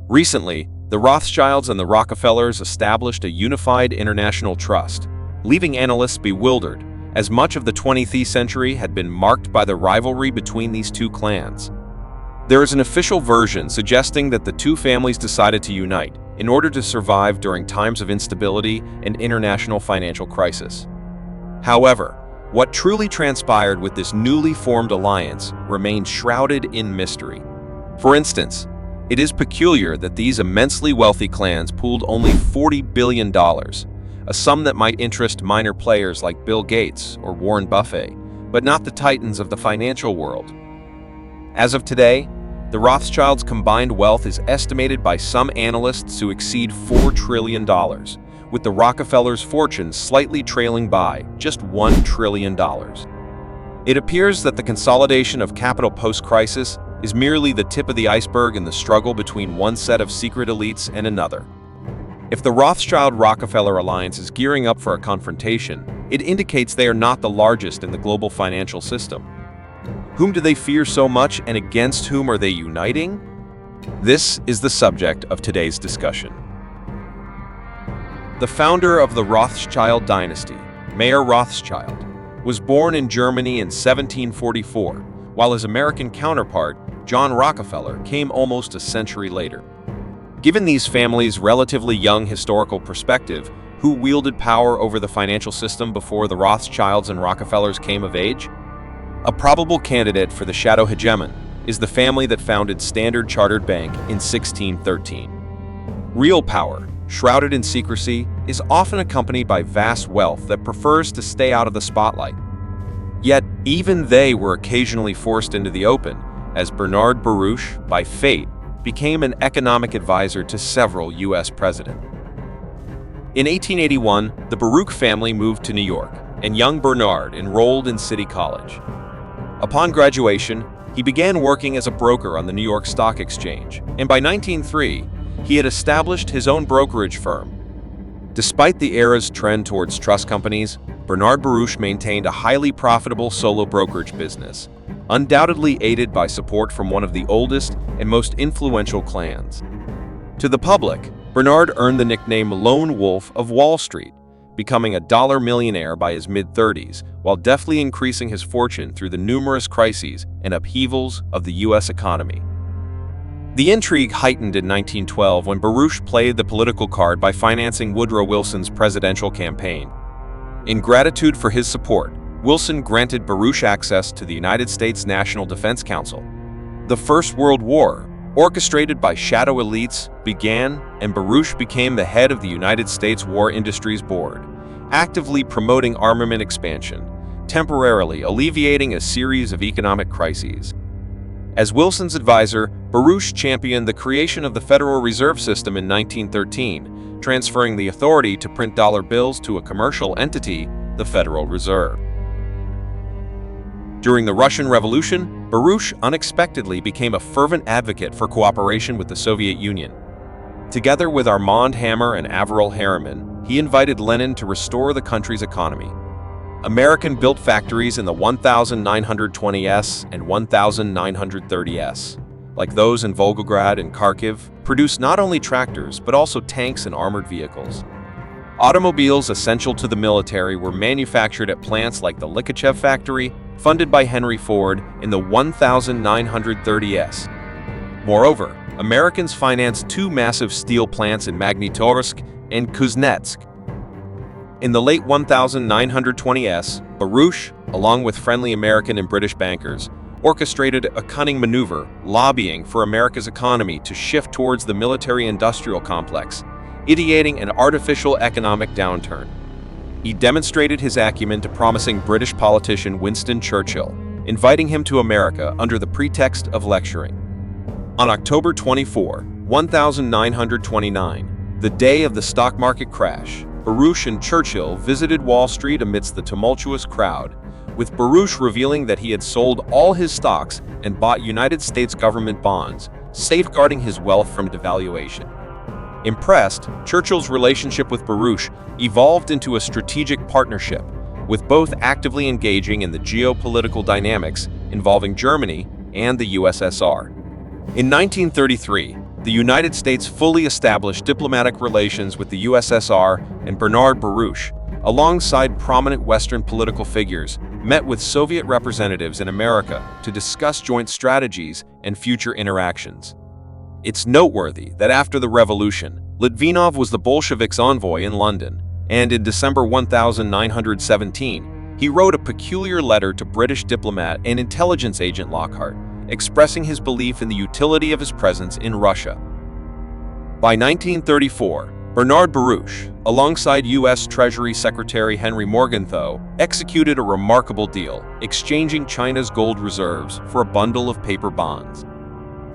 Recently, the Rothschilds and the Rockefellers established a unified international trust, leaving analysts bewildered, as much of the 20th century had been marked by the rivalry between these two clans. There is an official version suggesting that the two families decided to unite in order to survive during times of instability and international financial crisis. However, what truly transpired with this newly formed alliance remained shrouded in mystery. For instance, it is peculiar that these immensely wealthy clans pooled only $40 billion, a sum that might interest minor players like Bill Gates or Warren Buffett, but not the titans of the financial world. As of today, the Rothschilds' combined wealth is estimated by some analysts to exceed $4 trillion, with the Rockefellers' fortune slightly trailing by just $1 trillion. It appears that the consolidation of capital post-crisis is merely the tip of the iceberg in the struggle between one set of secret elites and another. If the Rothschild-Rockefeller alliance is gearing up for a confrontation, it indicates they are not the largest in the global financial system. Whom do they fear so much, and against whom are they uniting? This is the subject of today's discussion. The founder of the Rothschild dynasty, Mayer Rothschild, was born in Germany in 1744, while his American counterpart, John Rockefeller, came almost a century later. Given these families' relatively young historical perspective, who wielded power over the financial system before the Rothschilds and Rockefellers came of age? A probable candidate for the shadow hegemon is the family that founded Standard Chartered Bank in 1613. Real power, shrouded in secrecy, is often accompanied by vast wealth that prefers to stay out of the spotlight. Yet, even they were occasionally forced into the open, as Bernard Baruch, by fate, became an economic advisor to several U.S. presidents. In 1881, the Baruch family moved to New York, and young Bernard enrolled in City College. Upon graduation, he began working as a broker on the New York Stock Exchange, and by 1903, he had established his own brokerage firm. Despite the era's trend towards trust companies, Bernard Baruch maintained a highly profitable solo brokerage business, undoubtedly aided by support from one of the oldest and most influential clans. To the public, Bernard earned the nickname Lone Wolf of Wall Street, becoming a dollar millionaire by his mid-30s, while deftly increasing his fortune through the numerous crises and upheavals of the U.S. economy. The intrigue heightened in 1912 when Baruch played the political card by financing Woodrow Wilson's presidential campaign. In gratitude for his support, Wilson granted Baruch access to the United States National Defense Council. The First World War, orchestrated by shadow elites, began, and Baruch became the head of the United States War Industries Board, actively promoting armament expansion, temporarily alleviating a series of economic crises. As Wilson's advisor, Baruch championed the creation of the Federal Reserve System in 1913, transferring the authority to print dollar bills to a commercial entity, the Federal Reserve. During the Russian Revolution, Baruch unexpectedly became a fervent advocate for cooperation with the Soviet Union. Together with Armand Hammer and Averell Harriman, he invited Lenin to restore the country's economy. American-built factories in the 1920s and 1930s, like those in Volgograd and Kharkiv, produced not only tractors but also tanks and armored vehicles. Automobiles essential to the military were manufactured at plants like the Likhachev factory, funded by Henry Ford, in the 1930s. Moreover, Americans financed two massive steel plants in Magnitogorsk and Kuznetsk. In the late 1920s, Baruch, along with friendly American and British bankers, orchestrated a cunning maneuver, lobbying for America's economy to shift towards the military-industrial complex, ideating an artificial economic downturn. He demonstrated his acumen to promising British politician Winston Churchill, inviting him to America under the pretext of lecturing. On October 24, 1929, the day of the stock market crash, Baruch and Churchill visited Wall Street amidst the tumultuous crowd, with Baruch revealing that he had sold all his stocks and bought United States government bonds, safeguarding his wealth from devaluation. Impressed, Churchill's relationship with Baruch evolved into a strategic partnership, with both actively engaging in the geopolitical dynamics involving Germany and the USSR. In 1933, the United States fully established diplomatic relations with the USSR, and Bernard Baruch, alongside prominent Western political figures, met with Soviet representatives in America to discuss joint strategies and future interactions. It's noteworthy that after the revolution, Litvinov was the Bolsheviks' envoy in London, and in December 1917, he wrote a peculiar letter to British diplomat and intelligence agent Lockhart, expressing his belief in the utility of his presence in Russia. By 1934, Bernard Baruch, alongside U.S. Treasury Secretary Henry Morgenthau, executed a remarkable deal, exchanging China's gold reserves for a bundle of paper bonds.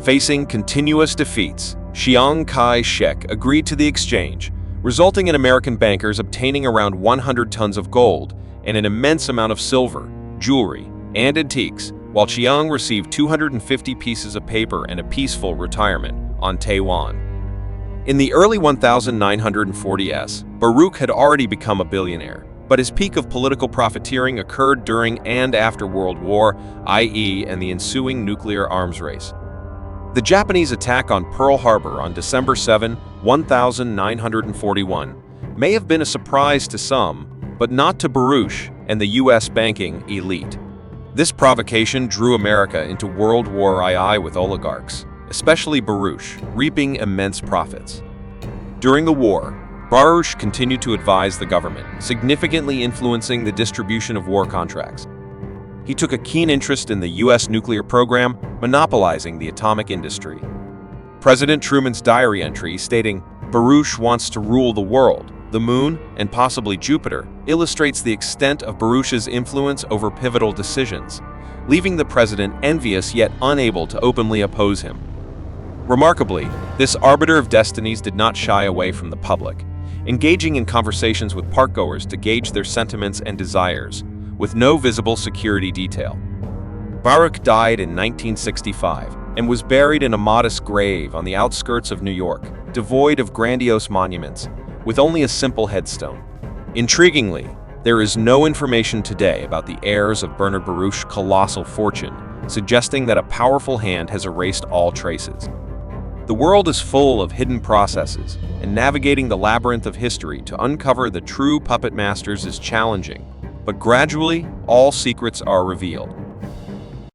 Facing continuous defeats, Chiang Kai-shek agreed to the exchange, resulting in American bankers obtaining around 100 tons of gold and an immense amount of silver, jewelry, and antiques, while Chiang received 250 pieces of paper and a peaceful retirement on Taiwan. In the early 1940s, Baruch had already become a billionaire, but his peak of political profiteering occurred during and after World War I and the ensuing nuclear arms race. The Japanese attack on Pearl Harbor on December 7, 1941, may have been a surprise to some, but not to Baruch and the U.S. banking elite. This provocation drew America into World War II with oligarchs, especially Baruch, reaping immense profits. During the war, Baruch continued to advise the government, significantly influencing the distribution of war contracts. He took a keen interest in the U.S. nuclear program, monopolizing the atomic industry. President Truman's diary entry stating, "Baruch wants to rule the world, the moon, and possibly Jupiter," illustrates the extent of Baruch's influence over pivotal decisions, leaving the president envious yet unable to openly oppose him. Remarkably, this arbiter of destinies did not shy away from the public, engaging in conversations with parkgoers to gauge their sentiments and desires, with no visible security detail. Baruch died in 1965 and was buried in a modest grave on the outskirts of New York, devoid of grandiose monuments, with only a simple headstone. Intriguingly, there is no information today about the heirs of Bernard Baruch's colossal fortune, suggesting that a powerful hand has erased all traces. The world is full of hidden processes, and navigating the labyrinth of history to uncover the true puppet masters is challenging, but gradually, all secrets are revealed.